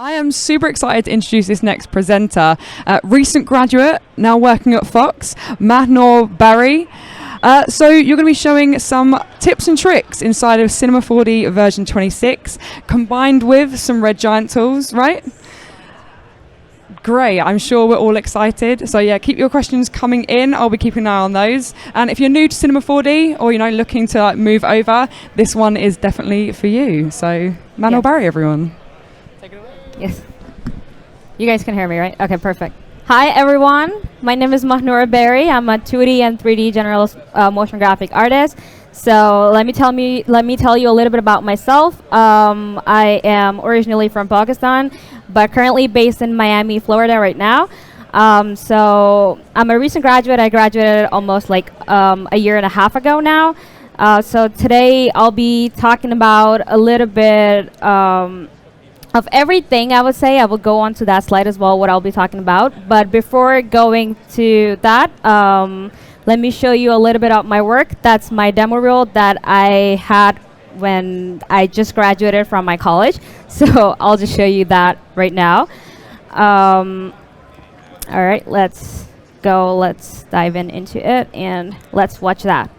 I am super excited to introduce this next presenter, recent graduate, now working at Fox, Mahnoor Barry. So you're going to be showing some tips and tricks inside of Cinema 4D version 26, combined with some Red Giant tools, right? Great, I'm sure we're all excited. So yeah, keep your questions coming in. I'll be keeping an eye on those. And if you're new to Cinema 4D or looking to move over, this one is definitely for you. So Mahnoor Barry, everyone. Take it away. Yes. You guys can hear me, right? Okay, perfect. Hi, everyone. My name is Mahnoor Barry. I'm a 2D and 3D general motion graphic artist. So let me tell you a little bit about myself. I am originally from Pakistan, but currently based in Miami, Florida right now. So I'm a recent graduate. I graduated almost like a year and a half ago now. So today I'll be talking about a little bit of everything. I would say I will go on to that slide as well, what I'll be talking about. But before going to that, let me show you a little bit of my work. That's my demo reel that I had when I just graduated from my college. So I'll just show you that right now. All right, let's go. Let's dive into it and let's watch that.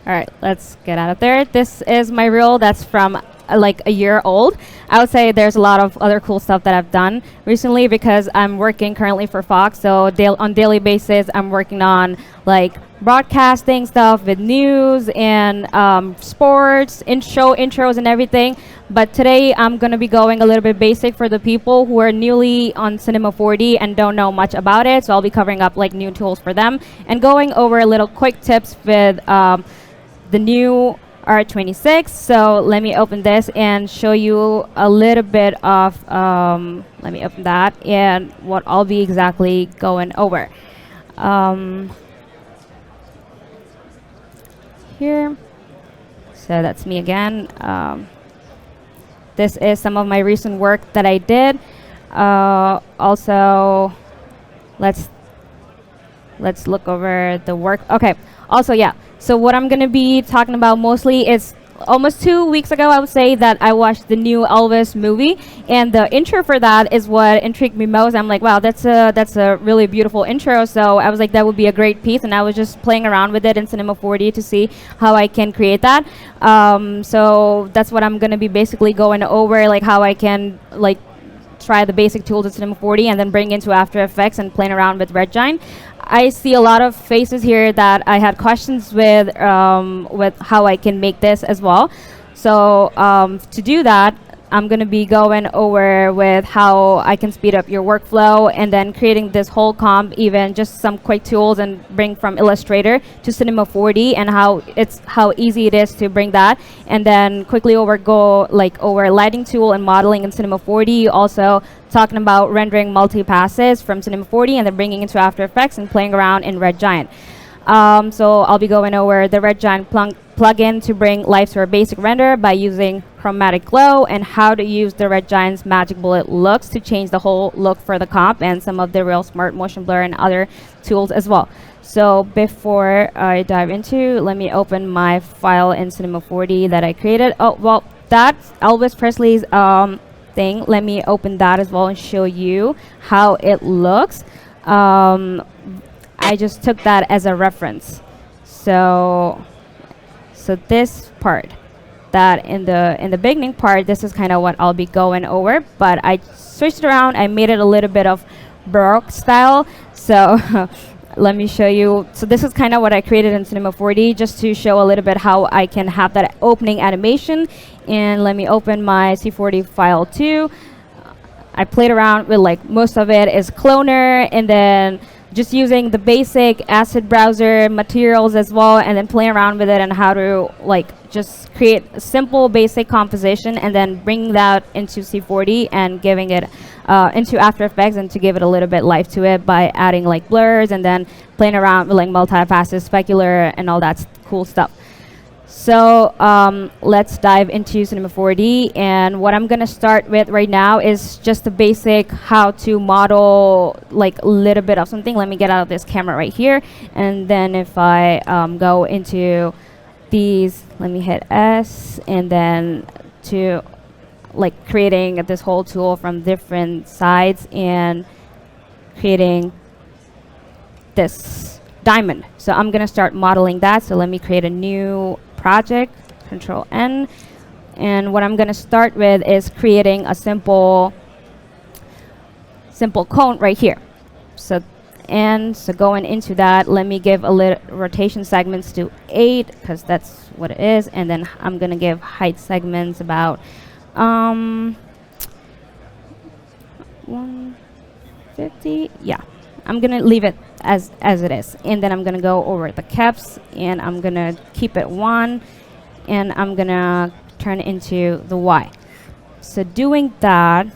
All right, let's get out of there. This is my reel that's from like a year old. I would say there's a lot of other cool stuff that I've done recently because I'm working currently for Fox. So on daily basis, I'm working on like broadcasting stuff with news and sports, intros and everything. But today I'm going to be going a little bit basic for the people who are newly on Cinema 4D and don't know much about it. So I'll be covering up like new tools for them and going over a little quick tips with the new R26. So let me open this and show you a little bit of, let me open that and what I'll be exactly going over. Here, so that's me again. This is some of my recent work that I did. Also, let's look over the work. Okay, also, yeah. So what I'm going to be talking about mostly is almost 2 weeks ago, I would say, that I watched the new Elvis movie. And the intro for that is what intrigued me most. I'm like, wow, that's a really beautiful intro. So I was like, that would be a great piece. And I was just playing around with it in Cinema 4D to see how I can create that. So that's what I'm going to be basically going over, like how I can like try the basic tools of Cinema 4D and then bring into After Effects and playing around with Red Giant. I see a lot of faces here that I had questions with how I can make this as well. So to do that, I'm going to be going over with how I can speed up your workflow and then creating this whole comp, even just some quick tools and bring from Illustrator to Cinema 4D and how easy it is to bring that. And then quickly over lighting tool and modeling in Cinema 4D. Also talking about rendering multi-passes from Cinema 4D and then bringing into After Effects and playing around in Red Giant. So I'll be going over the Red Giant plugin to bring life to our basic render by using Chromatic Glow and how to use the Red Giant's Magic Bullet looks to change the whole look for the comp and some of the real smart motion blur and other tools as well. So before I dive into, let me open my file in Cinema 4D that I created. Oh, well, that's Elvis Presley's thing. Let me open that as well and show you how it looks. I just took that as a reference. So this part, that in the beginning part, this is kind of what I'll be going over, but I switched around. I made it a little bit of Baroque style. So let me show you. So this is kind of what I created in Cinema 4D, just to show a little bit how I can have that opening animation. And let me open my C40 file too. I played around with like most of it is cloner, and then just using the basic acid browser materials as well, and then playing around with it and how to like just create a simple basic composition and then bring that into C40 and giving it into After Effects, and to give it a little bit life to it by adding like blurs and then playing around with like multi-passes, specular, and all that cool stuff. So let's dive into Cinema 4D, and what I'm gonna start with right now is just the basic how to model like a little bit of something. Let me get out of this camera right here, and then if I go into these, let me hit S, and then to like creating this whole tool from different sides and creating this diamond. So I'm gonna start modeling that. So let me create a new project, Control N, and what I'm going to start with is creating a simple cone right here. So going into that, let me give a little rotation segments to 8, because that's what it is, and then I'm going to give height segments about 150. Yeah, I'm going to leave it as it is, and then I'm gonna go over the caps, and I'm gonna keep it 1, and I'm gonna turn it into the Y. So doing that,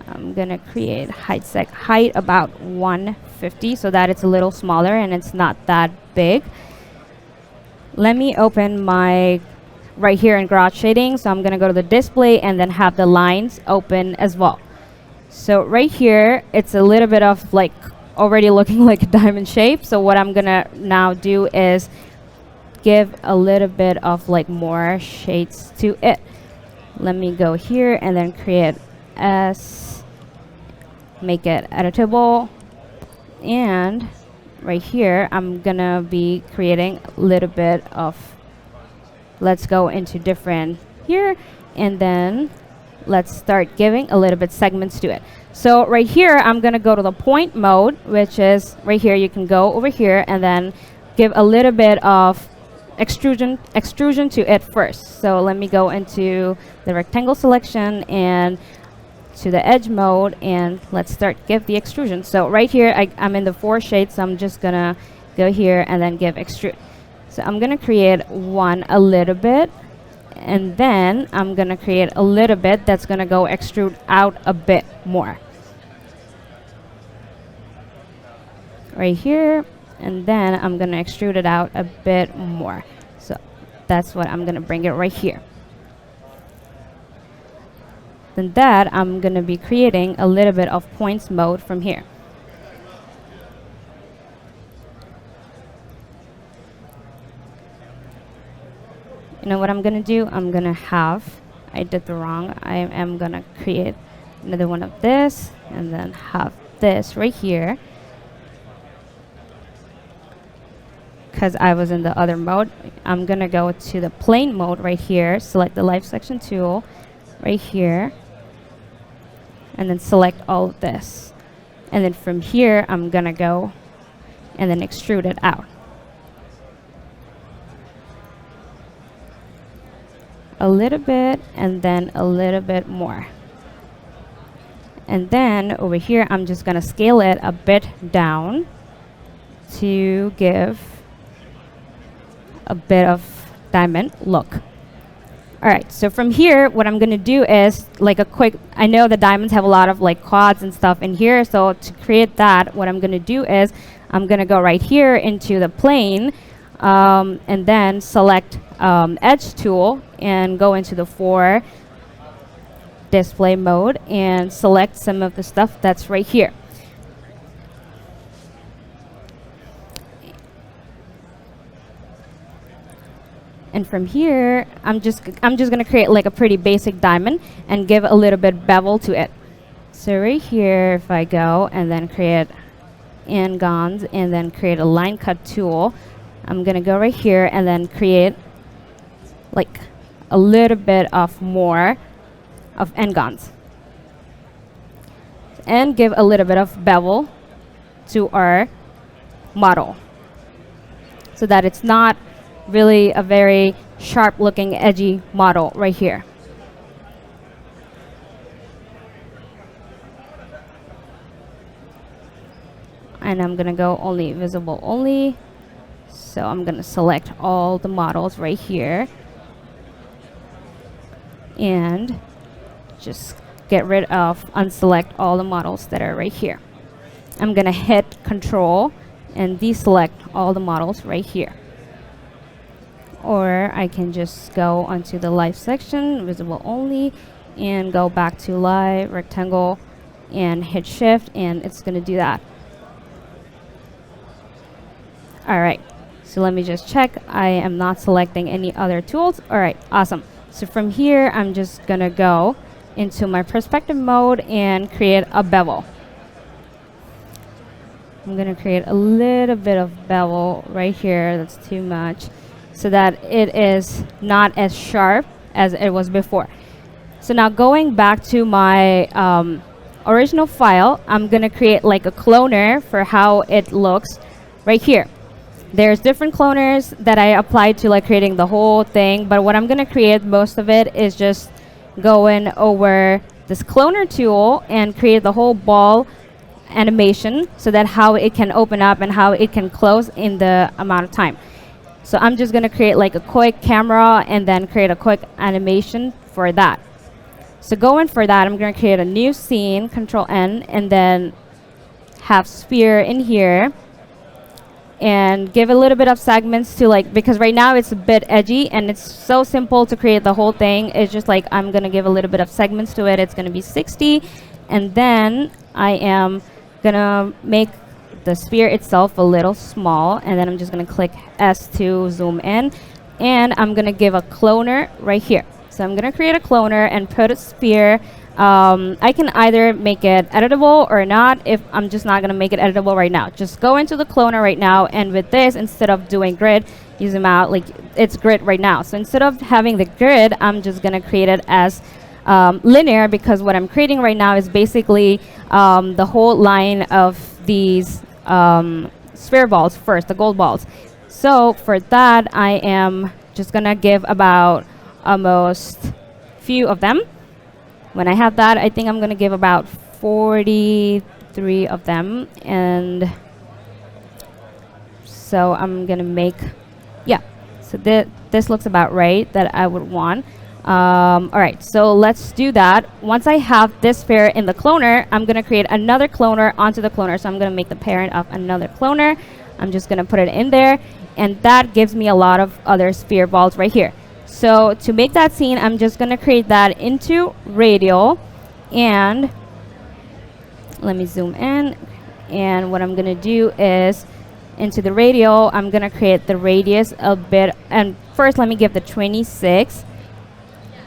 I'm gonna create height about 150, so that it's a little smaller and it's not that big. Let me open my right here in Garage Shading, so I'm gonna go to the display and then have the lines open as well. So right here, it's a little bit of like already looking like a diamond shape. So what I'm gonna now do is give a little bit of like more shades to it. Let me go here and then create S, make it editable, and right here I'm gonna be creating a little bit of, let's go into different here, and then let's start giving a little bit segments to it. So right here, I'm gonna go to the point mode, which is right here. You can go over here and then give a little bit of extrusion to it first. So let me go into the rectangle selection and to the edge mode, and let's start give the extrusion. So right here, I'm in the 4 shades, so I'm just gonna go here and then give extrude. So I'm gonna create one a little bit, and then I'm gonna create a little bit that's gonna go extrude out a bit more. Right here, and then I'm gonna extrude it out a bit more. So that's what I'm gonna bring it right here. Then that, I'm gonna be creating a little bit of points mode from here. You know what I'm gonna do? I'm gonna have, I did the wrong, I am gonna create another one of this, and then have this right here, because I was in the other mode. I'm gonna go to the plane mode right here, select the light selection tool right here, and then select all of this. And then from here, I'm gonna go and then extrude it out. A little bit, and then a little bit more. And then over here, I'm just gonna scale it a bit down to give a bit of diamond look. All right, so from here, what I'm gonna do is like a quick, I know the diamonds have a lot of like quads and stuff in here, so to create that, what I'm gonna do is I'm gonna go right here into the plane, and then select edge tool and go into the 4 display mode and select some of the stuff that's right here. And from here, I'm just gonna create like a pretty basic diamond and give a little bit bevel to it. So right here, if I go and then create angons and then create a line cut tool, I'm gonna go right here and then create like a little bit of more of n-gons and give a little bit of bevel to our model so that it's not really a very sharp looking edgy model right here. And I'm gonna go only visible only. So I'm gonna select all the models right here and just get rid of, unselect all the models that are right here. I'm gonna hit Control and deselect all the models right here. Or I can just go onto the live section, visible only, and go back to live, rectangle, and hit Shift, and it's gonna do that. Alright, so let me just check. I am not selecting any other tools. Alright, awesome. So from here, I'm just gonna go into my perspective mode and create a bevel. I'm gonna create a little bit of bevel right here. That's too much, so that it is not as sharp as it was before. So now going back to my original file, I'm gonna create like a cloner for how it looks right here. There's different cloners that I applied to like creating the whole thing, but what I'm gonna create, most of it is just going over this cloner tool and create the whole ball animation so that how it can open up and how it can close in the amount of time. So I'm just gonna create like a quick camera and then create a quick animation for that. So going for that, I'm gonna create a new scene, Control N, and then have sphere in here and give a little bit of segments to like, because right now it's a bit edgy and it's so simple to create the whole thing. It's just like, I'm gonna give a little bit of segments to it. It's gonna be 60. And then I am gonna make the sphere itself a little small, and then I'm just gonna click S to zoom in, and I'm gonna give a cloner right here. So I'm gonna create a cloner and put a sphere. I can either make it editable or not. If I'm just not gonna make it editable right now, just go into the cloner right now, and with this, instead of doing grid, you zoom out, like it's grid right now. So instead of having the grid, I'm just gonna create it as linear, because what I'm creating right now is basically the whole line of these sphere balls first, the gold balls. So for that, I am just gonna give about almost few of them. When I have that, I think I'm gonna give about 43 of them, and so I'm gonna make, yeah, so this looks about right that I would want. All right, so let's do that. Once I have this sphere in the cloner, I'm gonna create another cloner onto the cloner. So I'm gonna make the parent of another cloner. I'm just gonna put it in there, and that gives me a lot of other sphere balls right here. So to make that scene, I'm just gonna create that into radial, and let me zoom in. And what I'm gonna do is into the radial, I'm gonna create the radius a bit, and first let me give the 26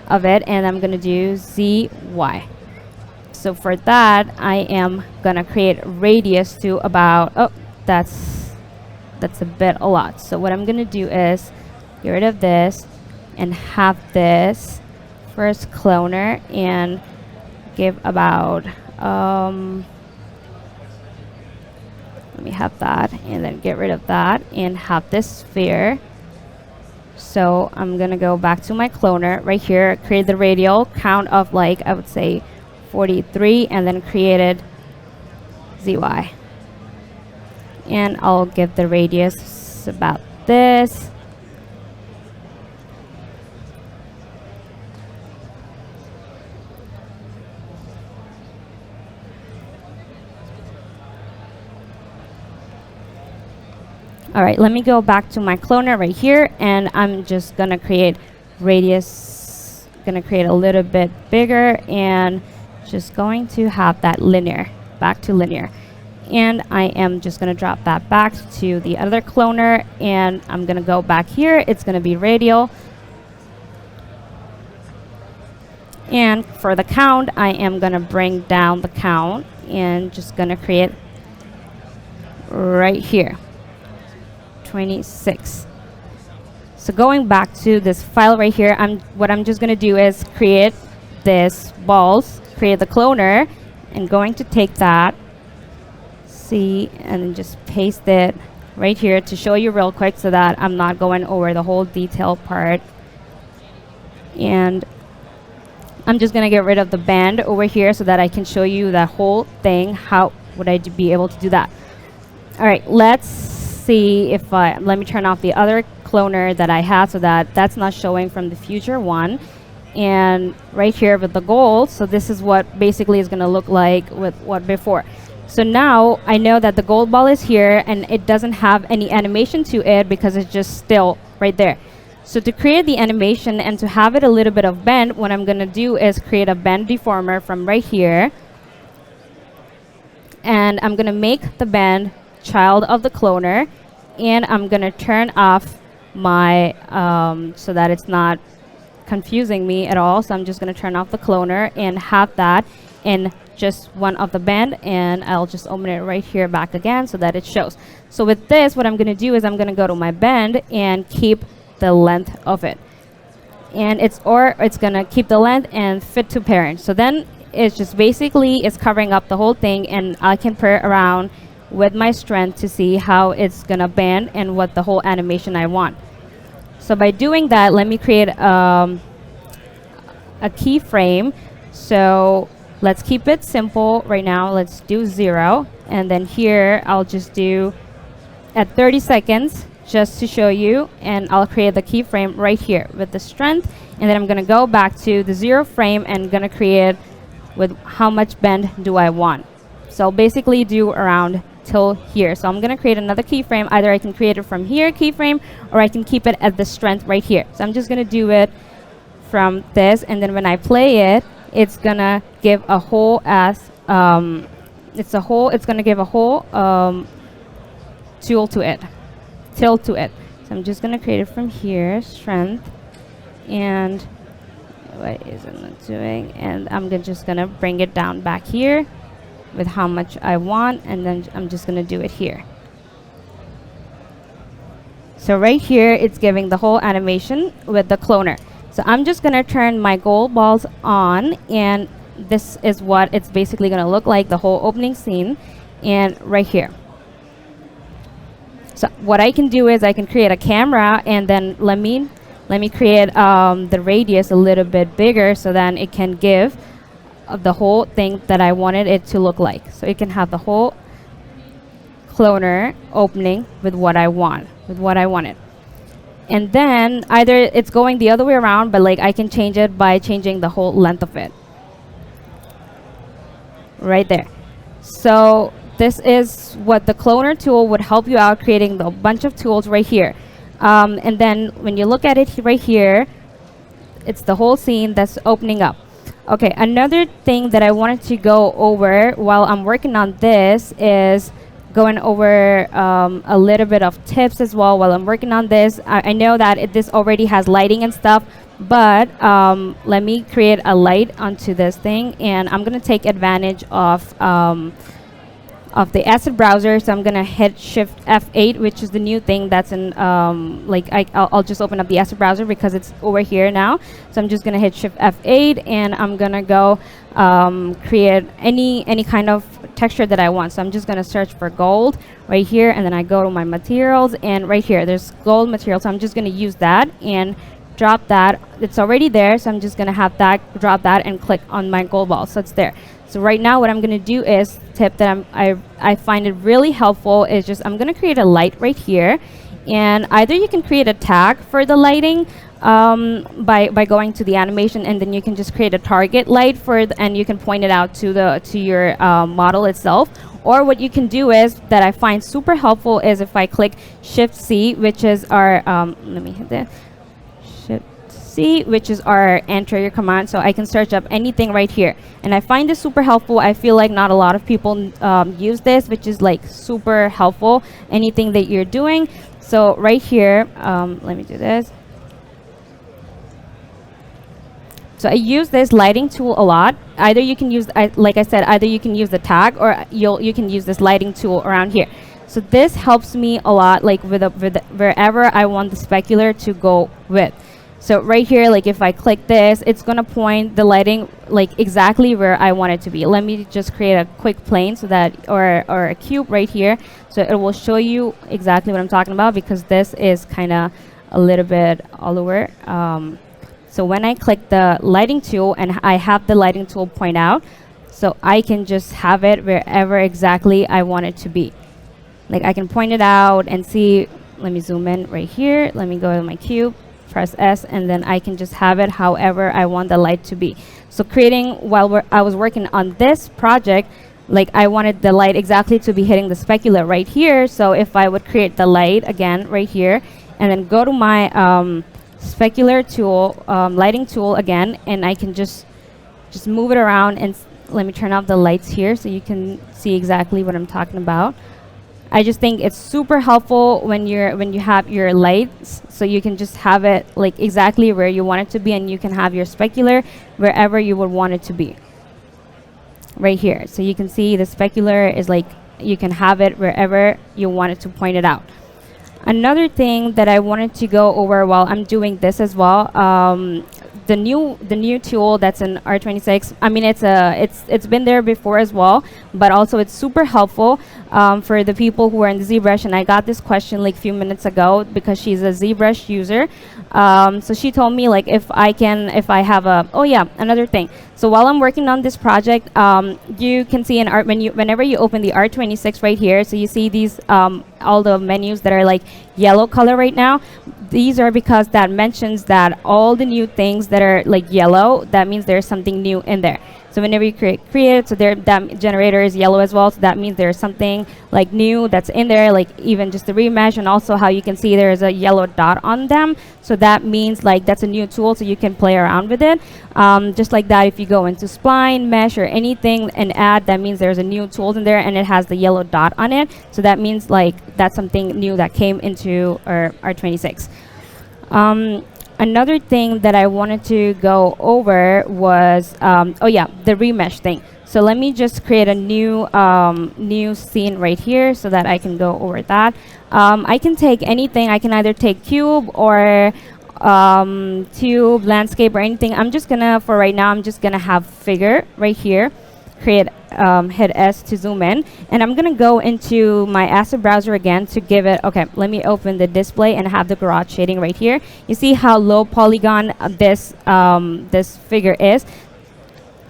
of it, and I'm gonna do ZY. So for that, I am gonna create radius to about, oh, that's a bit a lot. So what I'm gonna do is get rid of this and have this first cloner and give about, let me have that, and then get rid of that and have this sphere. So I'm gonna go back to my cloner right here, create the radial count of like, I would say 43, and then created ZY. And I'll give the radius about this. All right, let me go back to my cloner right here, and I'm just gonna create radius, gonna create a little bit bigger, and just going to have that linear, back to linear. And I am just gonna drop that back to the other cloner, and I'm gonna go back here, it's gonna be radial. And for the count, I am gonna bring down the count, and just gonna create right here. 26. So going back to this file right here, what I'm just gonna do is create this balls, create the cloner, and going to take that, see, and then just paste it right here to show you real quick so that I'm not going over the whole detail part. And I'm just gonna get rid of the band over here so that I can show you that whole thing. How would I be able to do that? All right, let's see if let me turn off the other cloner that I had so that that's not showing from the future one. And right here with the gold, so this is what basically is gonna look like with what before. So now I know that the gold ball is here and it doesn't have any animation to it because it's just still right there. So to create the animation and to have it a little bit of bend, what I'm gonna do is create a bend deformer from right here. And I'm gonna make the bend child of the cloner, and I'm gonna turn off my, so that it's not confusing me at all. So I'm just gonna turn off the cloner and have that in just one of the bend, and I'll just open it right here back again so that it shows. So with this, what I'm gonna do is I'm gonna go to my bend and keep the length of it, and it's gonna keep the length and fit to parent. So then it's just basically it's covering up the whole thing, and I can play around with my strength to see how it's gonna bend and what the whole animation I want. So by doing that, let me create a keyframe. So let's keep it simple right now. Let's do 0, and then here I'll just do at 30 seconds just to show you, and I'll create the keyframe right here with the strength, and then I'm gonna go back to the 0 frame and gonna create with how much bend do I want. So I'll basically do around till here. So I'm gonna create another keyframe. Either I can create it from here keyframe, or I can keep it at the strength right here. So I'm just gonna do it from this, and then when I play it, it's gonna give a whole it's gonna give a whole tilt to it. So I'm just gonna create it from here, strength, and what is it not doing? And I'm just gonna bring it down back here with how much I want, and then I'm just gonna do it here. So right here, it's giving the whole animation with the cloner. So I'm just gonna turn my gold balls on, and this is what it's basically gonna look like, the whole opening scene, and right here. So what I can do is I can create a camera, and then let me create the radius a little bit bigger so then it can give the whole thing that I wanted it to look like. So it can have the whole cloner opening with what I wanted. And then either it's going the other way around, but like I can change it by changing the whole length of it. Right there. So this is what the cloner tool would help you out, creating a bunch of tools right here. And then when you look at it right here, it's the whole scene that's opening up. Okay, another thing that I wanted to go over while I'm working on this is going over a little bit of tips as well while I'm working on this. I know that this already has lighting and stuff, but let me create a light onto this thing, and I'm gonna take advantage of the asset browser. So I'm gonna hit Shift F8, which is the new thing that's in I'll just open up the asset browser because it's over here now. So I'm just gonna hit Shift F8, and I'm gonna go create any kind of texture that I want. So I'm just gonna search for gold right here, and then I go to my materials, and right here there's gold material. So I'm just gonna use that and drop that. It's already there, so I'm just gonna have that, drop that, and click on my gold ball, so it's there. So right now what I'm gonna do is, tip that I find it really helpful is just I'm gonna create a light right here, and either you can create a tag for the lighting by going to the animation, and then you can just create a target light and you can point it out to your model itself. Or what you can do is, that I find super helpful, is if I click Shift C, which is our let me hit that, Shift C, which is our enter your command, so I can search up anything right here. And I find this super helpful. I feel like not a lot of people use this, which is like super helpful, anything that you're doing. So right here, let me do this. So I use this lighting tool a lot. Either you can use, like I said, either you can use the tag, or you can use this lighting tool around here. So this helps me a lot, like wherever I want the specular to go with. So right here, like if I click this, it's gonna point the lighting like exactly where I want it to be. Let me just create a quick plane so that, or a cube right here, so it will show you exactly what I'm talking about, because this is kind of a little bit all over. So when I click the lighting tool and I have the lighting tool point out, so I can just have it wherever exactly I want it to be. Like I can point it out and see, let me zoom in right here, let me go to my cube, press S, and then I can just have it however I want the light to be. So creating, while I was working on this project, like I wanted the light exactly to be hitting the specular right here. So if I would create the light again right here, and then go to my specular tool, lighting tool again, and I can just move it around, and let me turn off the lights here so you can see exactly what I'm talking about. I just think it's super helpful when you have your lights, so you can just have it like exactly where you want it to be, and you can have your specular wherever you would want it to be. Right here, so you can see the specular is like, you can have it wherever you want it to point it out. Another thing that I wanted to go over while I'm doing this as well, the new tool that's in R26. I mean, it's been there before as well, but also it's super helpful for the people who are in the ZBrush. And I got this question like a few minutes ago because she's a ZBrush user. So she told me like if I have a, oh yeah, another thing. So while I'm working on this project, you can see in art, whenever you open the R26 right here, so you see these all the menus that are like yellow color right now. These are because that mentions that all the new things that are like yellow, that means there's something new in there. So whenever you create, so that generator is yellow as well, so that means there's something like new that's in there, like even just the remesh, and also how you can see there's a yellow dot on them. So that means like that's a new tool, so you can play around with it. Just like that, if you go into spline, mesh, or anything and add, that means there's a new tool in there and it has the yellow dot on it. So that means like that's something new that came into our R26. Another thing that I wanted to go over was, oh yeah, the remesh thing. So let me just create a new new scene right here so that I can go over that. I can take anything. I can either take cube or tube, landscape, or anything. I'm just gonna, for right now, I'm just gonna have figure right here. Create, hit S to zoom in, and I'm gonna go into my asset browser again to give it, okay, let me open the display and have the garage shading right here. You see how low polygon this this figure is.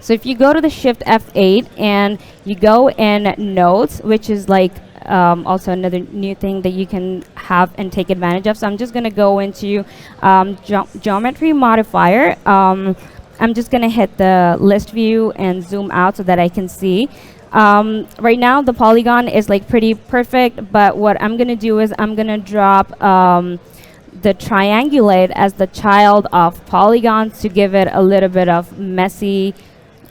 So if you go to the Shift F8 and you go in nodes, which is like also another new thing that you can have and take advantage of. So I'm just gonna go into geometry modifier. I'm just gonna hit the list view and zoom out so that I can see. Right now the polygon is like pretty perfect, but what I'm gonna do is I'm gonna drop the triangulate as the child of polygons to give it a little bit of messy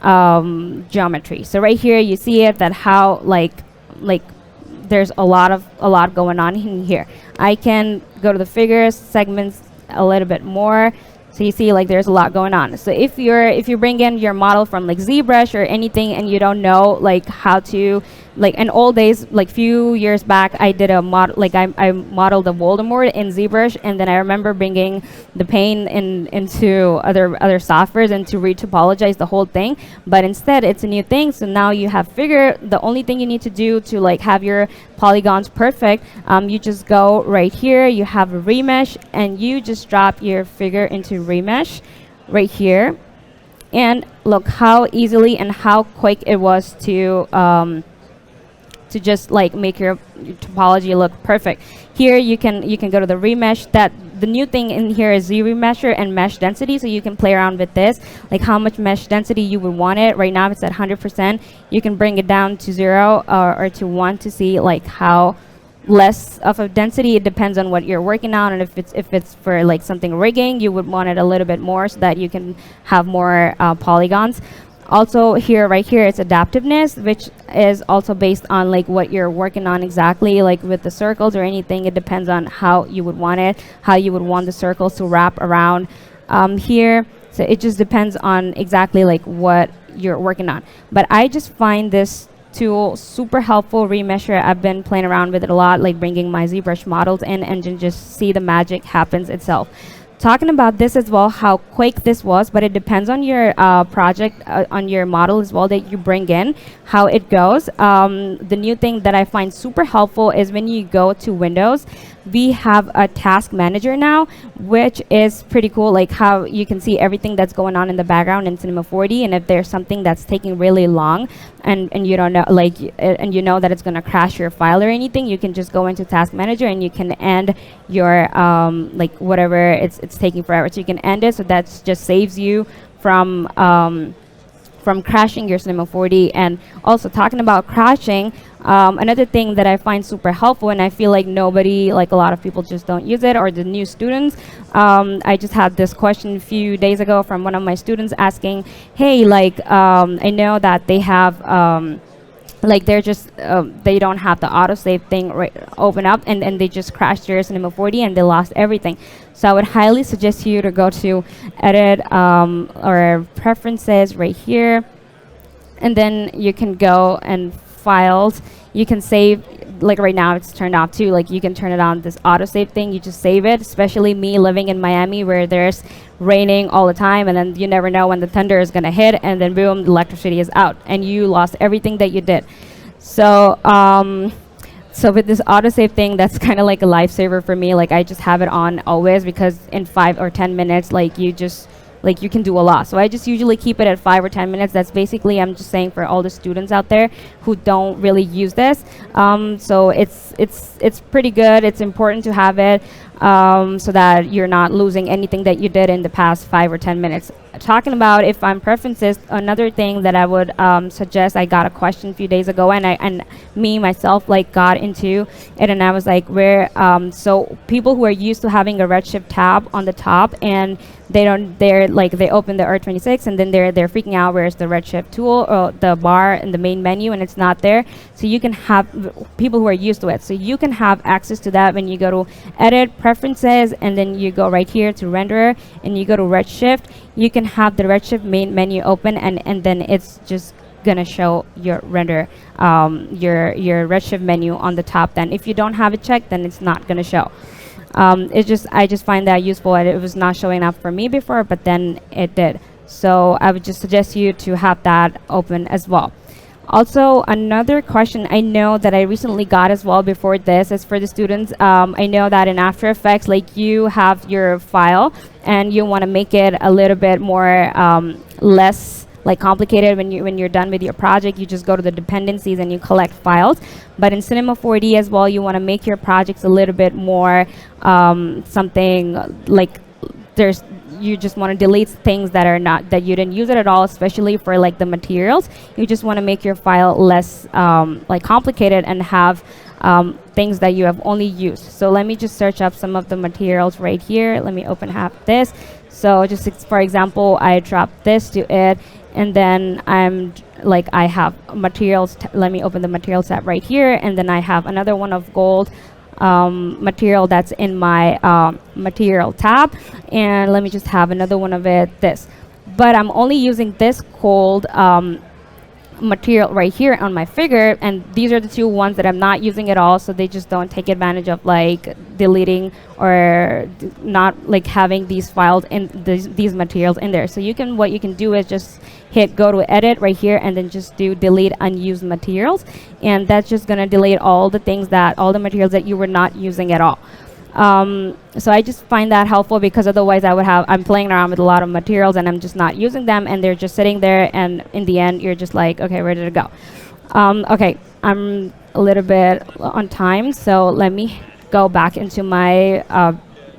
geometry. So right here you see it, that how like there's a lot going on in here. I can go to the figures, segments a little bit more. So you see like there's a lot going on. So if you bring in your model from like ZBrush or anything and you don't know like how to, like in old days, like few years back, I did a model, like I modeled a Voldemort in ZBrush, and then I remember bringing the paint into other softwares and to retopologize the whole thing. But instead it's a new thing. So now you have figure. The only thing you need to do to like have your polygons perfect, you just go right here, you have a remesh, and you just drop your figure into remesh right here, and look how easily and how quick it was to just like make your topology look perfect. Here you can go to the remesh. That the new thing in here is Z-remesher and mesh density, so you can play around with this, like how much mesh density you would want it. Right now it's at 100%. You can bring it down to 0 or to 1 to see like how less of a density. It depends on what you're working on, and if it's for like something rigging, you would want it a little bit more so that you can have more polygons. Also here, right here, it's adaptiveness, which is also based on like what you're working on exactly, like with the circles or anything. It depends on how you would want it, how you would want the circles to wrap around here. So it just depends on exactly like what you're working on. But I just find this tool, super helpful remesher. I've been playing around with it a lot, like bringing my ZBrush models in and just see the magic happens itself. Talking about this as well, how quick this was, but it depends on your project, on your model as well that you bring in, how it goes. The new thing that I find super helpful is when you go to Windows, we have a task manager now, which is pretty cool, like how you can see everything that's going on in the background in Cinema 4D, and if there's something that's taking really long and you don't know, like, and you know that it's going to crash your file or anything, you can just go into task manager and you can end your like whatever it's taking forever, so you can end it, so that just saves you from crashing your Cinema 4D. And also talking about crashing, another thing that I find super helpful, and I feel like nobody, like a lot of people just don't use it, or the new students. I just had this question a few days ago from one of my students asking, hey, like, I know that they have, like they're just, they don't have the autosave thing open up, and they just crashed their Cinema 4D and they lost everything. So I would highly suggest you to go to edit or preferences right here, and then you can go and files. You can save, like right now it's turned off too, like you can turn it on, this autosave thing, you just save it, especially me living in Miami where there's raining all the time, and then you never know when the thunder is gonna hit, and then boom, the electricity is out and you lost everything that you did. So so with this autosave thing, that's kind of like a lifesaver for me. Like I just have it on always, because in 5 or 10 minutes, like you just, like you can do a lot. So I just usually keep it at 5 or 10 minutes. That's basically, I'm just saying for all the students out there who don't really use this. So it's pretty good. It's important to have it so that you're not losing anything that you did in the past 5 or 10 minutes. Talking about if I'm preferences, another thing that I would suggest, I got a question a few days ago, and me myself like got into it, and I was like, where so people who are used to having a Redshift tab on the top, and they're like, they open the R26 and then they're freaking out, where's the Redshift tool or the bar in the main menu, and it's not there. So you can have people who are used to it, so you can have access to that when you go to edit preferences, and then you go right here to renderer and you go to Redshift. You can have the Redshift main menu open, and then it's just gonna show your render, your Redshift menu on the top. Then if you don't have it checked, then it's not gonna show. I just find that useful, and it was not showing up for me before, but then it did. So I would just suggest you to have that open as well. Also, another question I know that I recently got as well before this is for the students. I know that in After Effects, like you have your file and you want to make it a little bit more less like complicated when you're done with your project. You just go to the dependencies and you collect files. But in Cinema 4D as well, you want to make your projects a little bit more something like you just want to delete things that are not, that you didn't use it at all, especially for like the materials. You just want to make your file less like complicated and have things that you have only used. So let me just search up some of the materials right here. Let me open this. So just for example, I drop this to it, and then I have materials. Let me open the materials tab right here, and then I have another one of gold material that's in my material tab, and let me just have another one of this. But I'm only using this gold material right here on my figure, and these are the two ones that I'm not using at all, so they just don't take advantage of like deleting or not like having these files in these materials in there. So what you can do is just hit go to edit right here, and then just do delete unused materials, and that's just gonna delete all the materials that you were not using at all. So I just find that helpful, because otherwise I'm playing around with a lot of materials and I'm just not using them, and they're just sitting there, and in the end you're just like, okay, where did it go? Okay, I'm a little bit on time, so let me go back into my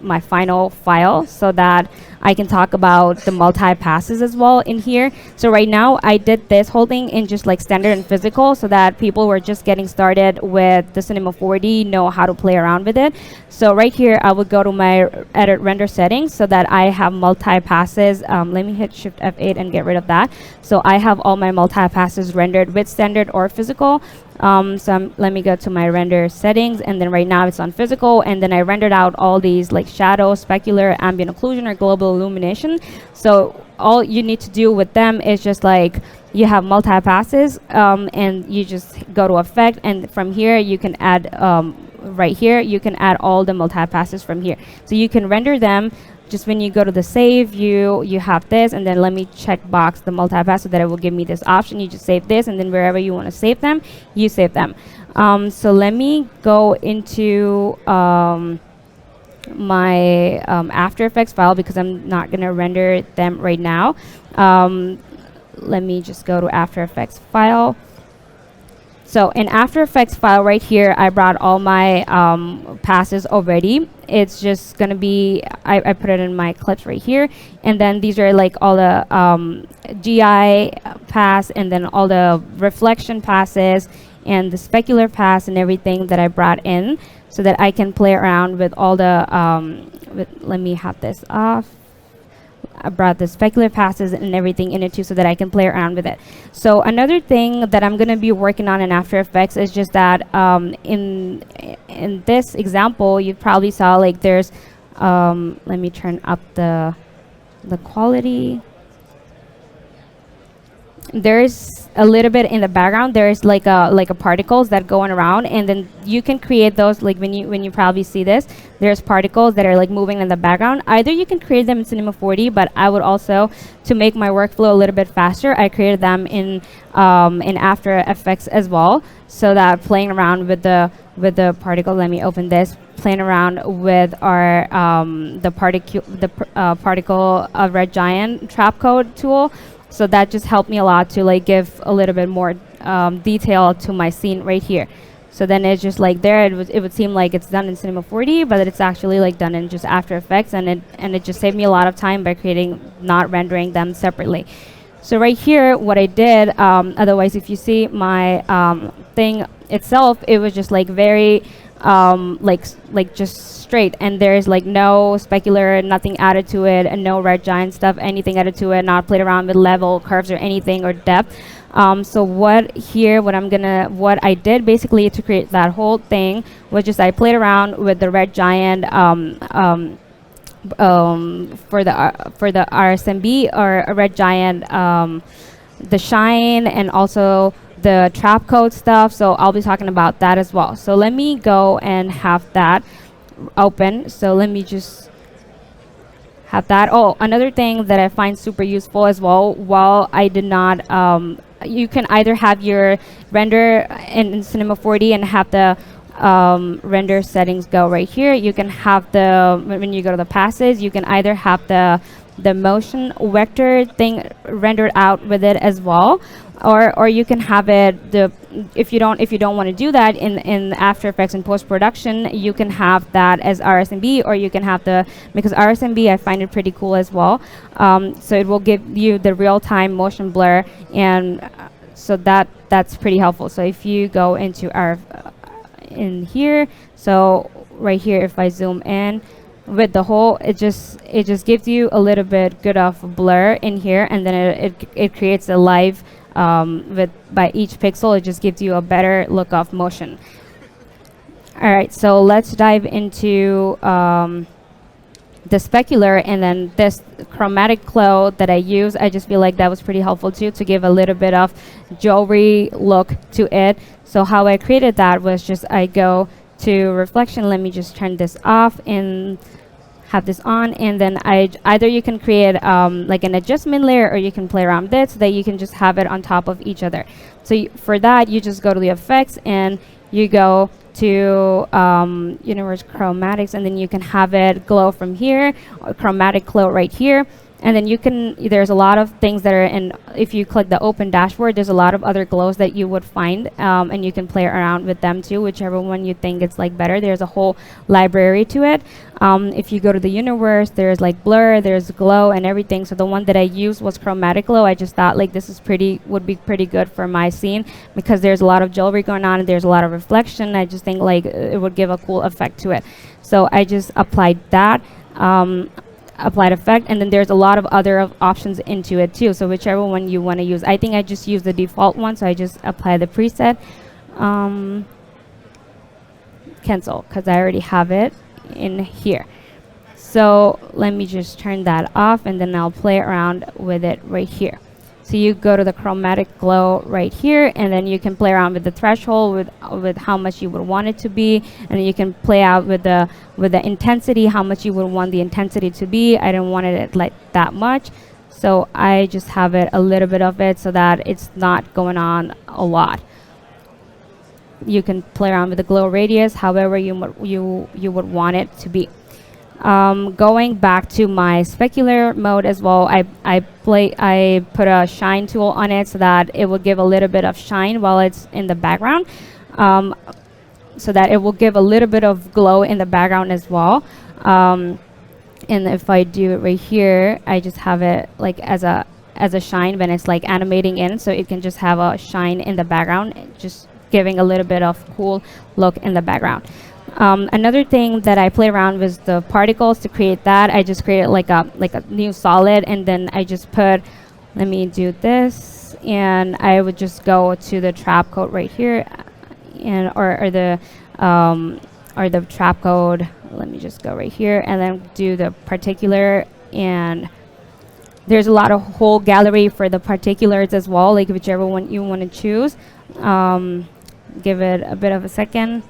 my final file so that I can talk about the multi-passes as well in here. So right now I did this whole thing in just like standard and physical, so that people who are just getting started with the Cinema 4D know how to play around with it. So right here I would go to my edit render settings so that I have multi-passes. Let me hit Shift F8 and get rid of that. So I have all my multi-passes rendered with standard or physical. Let me go to my render settings, and then right now it's on physical, and then I rendered out all these like shadow, specular, ambient occlusion, or global illumination. So all you need to do with them is just like, you have multi-passes, and you just go to effect, and from here you can add, right here, you can add all the multi-passes from here. So you can render them. Just when you go to the save, you have this, and then let me check box the multi-pass so that it will give me this option. You just save this, and then wherever you want to save them, you save them. So let me go into my After Effects file, because I'm not going to render them right now. Let me just go to After Effects file. So in After Effects file right here, I brought all my passes already. It's just going to be, I put it in my clips right here. And then these are like all the GI pass, and then all the reflection passes, and the specular pass, and everything that I brought in, so that I can play around with all the, let me have this off. I brought the specular passes and everything in it too, so that I can play around with it. So another thing that I'm going to be working on in After Effects is just that in this example, you probably saw like there's, let me turn up the quality. There's a little bit in the background. There's like a particles that going around, and then you can create those, like when you probably see this, there's particles that are like moving in the background. Either you can create them in Cinema 4D, but I would also, to make my workflow a little bit faster, I created them in After Effects as well, so that playing around with the particle. Let me open this. Playing around with our the particle red giant trap code tool. So that just helped me a lot to like give a little bit more detail to my scene right here. So then it's just like there, it would seem like it's done in Cinema 4D, but it's actually like done in just After Effects, and it just saved me a lot of time by not rendering them separately. So right here, what I did, otherwise if you see my thing itself, it was just like very like just straight, and there's like no specular, nothing added to it, and no red giant stuff, anything added to it, not played around with level, curves, or anything, or depth. So what I did basically to create that whole thing was just I played around with the red giant for the RSMB, or a red giant, the shine, and also the trap code stuff. So I'll be talking about that as well. So let me go and have that open. So let me just have that. Oh, another thing that I find super useful as well, while I did not, you can either have your render in Cinema 4D and have the render settings go right here. You can have when you go to the passes, you can either have the motion vector thing rendered out with it as well, or you can have it, if you don't want to do that in After Effects and post-production, you can have that as RSMB, or you can have because RSMB, I find it pretty cool as well. So it will give you the real-time motion blur, and so that's pretty helpful. So if you go into our in here, so right here, if I zoom in with the whole, it just gives you a little bit good of blur in here, and then it creates a live by each pixel. It just gives you a better look of motion. All right, so let's dive into the specular, and then this chromatic glow that I use. I just feel like that was pretty helpful too, to give a little bit of jewelry look to it. So how I created that was just I go to reflection. Let me just turn this off and have this on, and then either you can create like an adjustment layer, or you can play around this so that you can just have it on top of each other. So for that, you just go to the effects, and you go to universe chromatics, and then you can have it glow from here, or chromatic glow right here. And then there's a lot of things that are in, if you click the open dashboard, there's a lot of other glows that you would find, and you can play around with them too, whichever one you think it's like better. There's a whole library to it. If you go to the universe, there's like blur, there's glow, and everything. So the one that I used was chromatic glow. I just thought like this is would be pretty good for my scene, because there's a lot of jewelry going on and there's a lot of reflection. I just think like it would give a cool effect to it. So I just applied that. Applied effect, and then there's a lot of other options into it too, so whichever one you want to use. I think I just use the default one, so I just apply the preset, cancel, because I already have it in here. So let me just turn that off, and then I'll play around with it right here. So you go to the Chromatic Glow right here, and then you can play around with the threshold with how much you would want it to be, and then you can play out with the intensity, how much you would want the intensity to be. I didn't want it like that much, so I just have it a little bit of it so that it's not going on a lot. You can play around with the glow radius however you would want it to be. Going back to my specular mode as well, I put a shine tool on it so that it will give a little bit of shine while it's in the background, so that it will give a little bit of glow in the background as well. And if I do it right here, I just have it like as a shine when it's like animating in, so it can just have a shine in the background, just giving a little bit of cool look in the background. Another thing that I play around with the particles to create that. I just created like a new solid, and then I just put, let me do this, and I would just go to the trap code right here, and or the trap code. Let me just go right here and then do the particular, and there's a lot of whole gallery for the particulars as well, like whichever one you want to choose. Give it a bit of a second.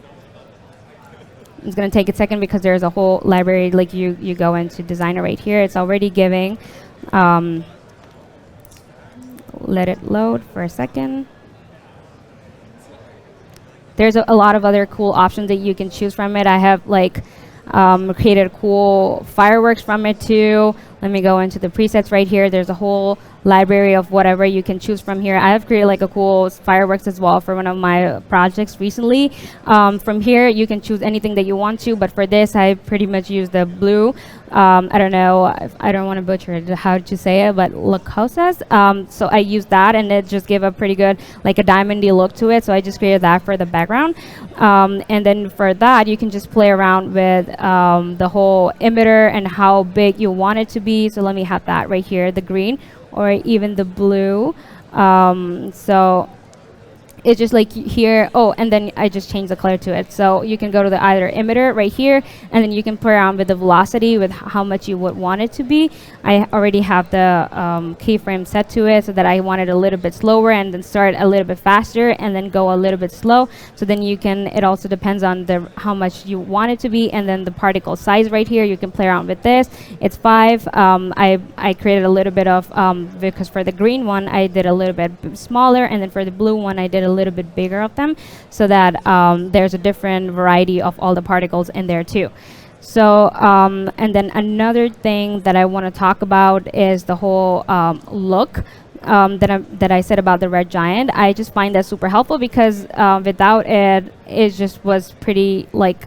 It's going to take a second because there's a whole library. Like you go into designer right here, it's already giving. Let it load for a second. There's a lot of other cool options that you can choose from it. I have like created cool fireworks from it too. Let me go into the presets right here. There's a whole library of whatever you can choose from here. I have created like a cool fireworks as well for one of my projects recently. From here, you can choose anything that you want to, but for this, I pretty much use the blue. I don't know, I don't want to butcher it, how to say it, but lacosas. So I used that, and it just gave a pretty good, like a diamondy look to it. So I just created that for the background. And then for that, you can just play around with the whole emitter and how big you want it to be. So let me have that right here, the green, or even the blue. So it's just like here. Oh, and then I just changed the color to it. So you can go to the either emitter right here, and then you can play around with the velocity with how much you would want it to be. I already have the keyframe set to it so that I want it a little bit slower, and then start a little bit faster and then go a little bit slow. So then you can, it also depends on the how much you want it to be. And then the particle size right here, you can play around with this. It's 5. I created a little bit of, because for the green one, I did a little bit smaller, and then for the blue one, I did a little bit bigger of them, so that there's a different variety of all the particles in there too. So and then another thing that I want to talk about is the whole look that I said about the red giant. I just find that super helpful because without it, it just was pretty like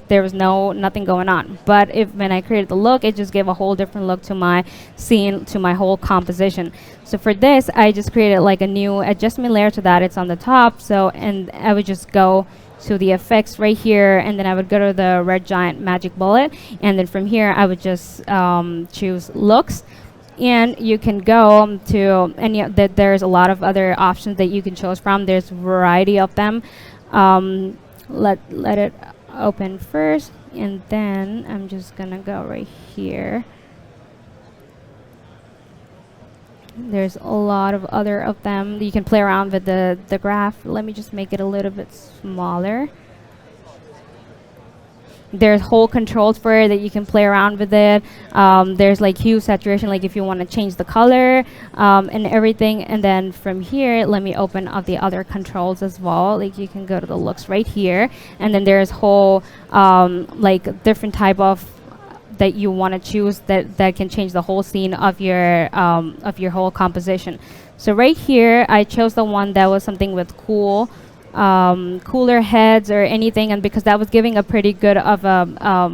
there was nothing going on. But when I created the look, it just gave a whole different look to my scene, to my whole composition. So for this, I just created like a new adjustment layer to that. It's on the top. So, and I would just go to the effects right here, and then I would go to the red giant magic bullet, and then from here I would just choose looks. And you can go to any there's a lot of other options that you can choose from. There's a variety of them. Let it open first, and then I'm just gonna go right here. There's a lot of other of them. You can play around with the graph. Let me just make it a little bit smaller. There's whole controls for it that you can play around with it. There's like hue, saturation, like if you want to change the color and everything. And then from here, let me open up the other controls as well. Like you can go to the looks right here, and then there's whole like different type of that you want to choose that can change the whole scene of your whole composition. So right here, I chose the one that was something with cooler heads or anything, and because that was giving a pretty good of a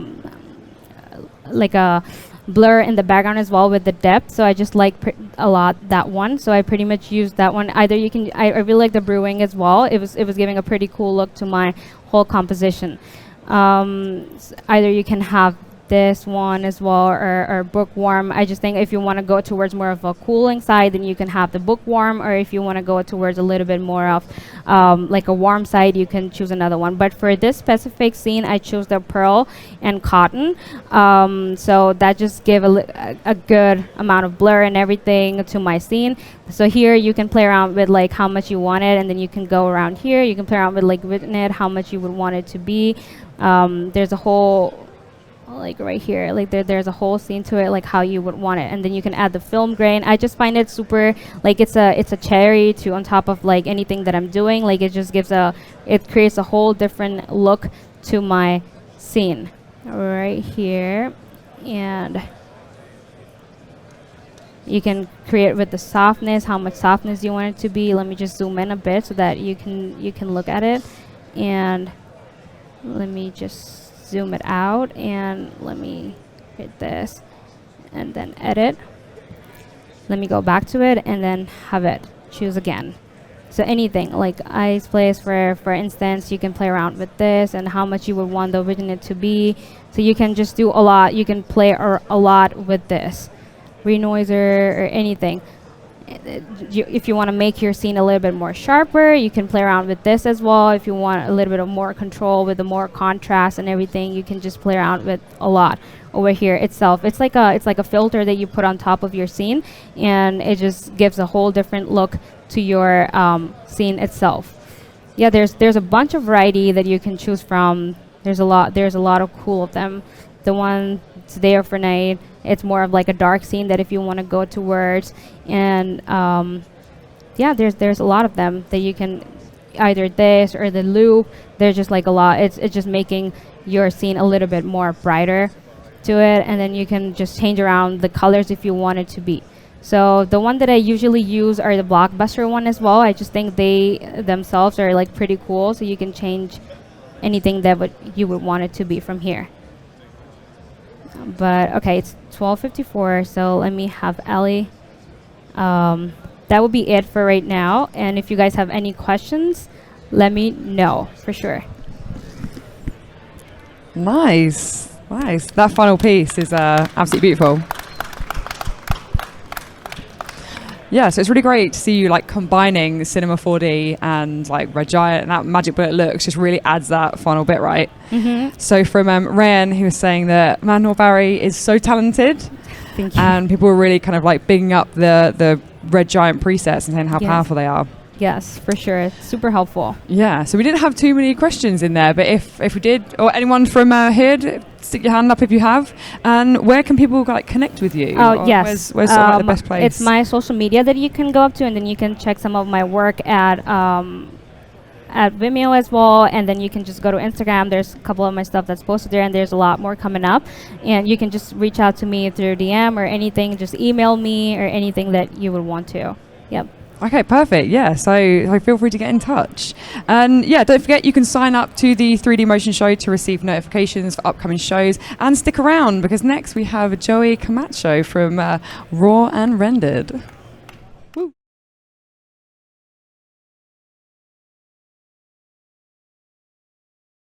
like a blur in the background as well with the depth. So I just like a lot that one. So I pretty much used that one. Either you can, I really like the brewing as well. It was giving a pretty cool look to my whole composition. Either you can have this one as well, or bookworm. I just think if you want to go towards more of a cooling side, then you can have the bookworm, or if you want to go towards a little bit more of like a warm side, you can choose another one. But for this specific scene, I chose the pearl and cotton, so that just give a good amount of blur and everything to my scene. So here you can play around with like how much you want it, and then you can go around here, you can play around with like within it how much you would want it to be. There's a whole, like right here, like there's a whole scene to it, like how you would want it, and then you can add the film grain. I just find it super, like it's a cherry to on top of like anything that I'm doing. Like it just gives it creates a whole different look to my scene right here. And you can create with the softness, how much softness you want it to be. Let me just zoom in a bit so that you can look at it, and let me just zoom it out, and let me hit this and then edit. Let me go back to it and then have it choose again. So anything like ice place, for instance, you can play around with this and how much you would want the original to be. So you can just do a lot. You can play a lot with this renoiser or anything. If you want to make your scene a little bit more sharper, you can play around with this as well. If you want a little bit of more control with the more contrast and everything, you can just play around with a lot over here itself. It's like a filter that you put on top of your scene, and it just gives a whole different look to your scene itself. Yeah, there's a bunch of variety that you can choose from. There's a lot of cool of them. The one today or for night, it's more of like a dark scene that if you want to go towards, and yeah, there's a lot of them that you can, either this or the loop. There's just like a lot. It's just making your scene a little bit more brighter to it, and then you can just change around the colors if you want it to be. So the one that I usually use are the Blockbuster one as well. I just think they themselves are like pretty cool, so you can change anything that you would want it to be from here. But okay, it's 12:54, so let me have Ellie. That would be it for right now, and if you guys have any questions, let me know for sure. Nice. That final piece is absolutely beautiful. Yeah, so it's really great to see you like combining Cinema 4D and like Red Giant, and that Magic Bullet looks just really adds that final bit, right? Mm-hmm. So from Ryan, he was saying that Mahnoor Barry is so talented. Thank you. And people were really kind of like bigging up the Red Giant presets and saying how powerful they are. Yes, for sure. It's super helpful. Yeah, so we didn't have too many questions in there, but if we did, or anyone from here, stick your hand up if you have. And where can people like connect with you? Oh, yes. Where's sort of like the best place? It's my social media that you can go up to, and then you can check some of my work at Vimeo as well, and then you can just go to Instagram. There's a couple of my stuff that's posted there, and there's a lot more coming up, and you can just reach out to me through DM or anything. Just email me or anything that you would want to. Yep. Okay, perfect. Yeah, so feel free to get in touch. And yeah, don't forget you can sign up to the 3D Motion Show to receive notifications for upcoming shows, and stick around because next we have Joey Camacho from Raw and Rendered.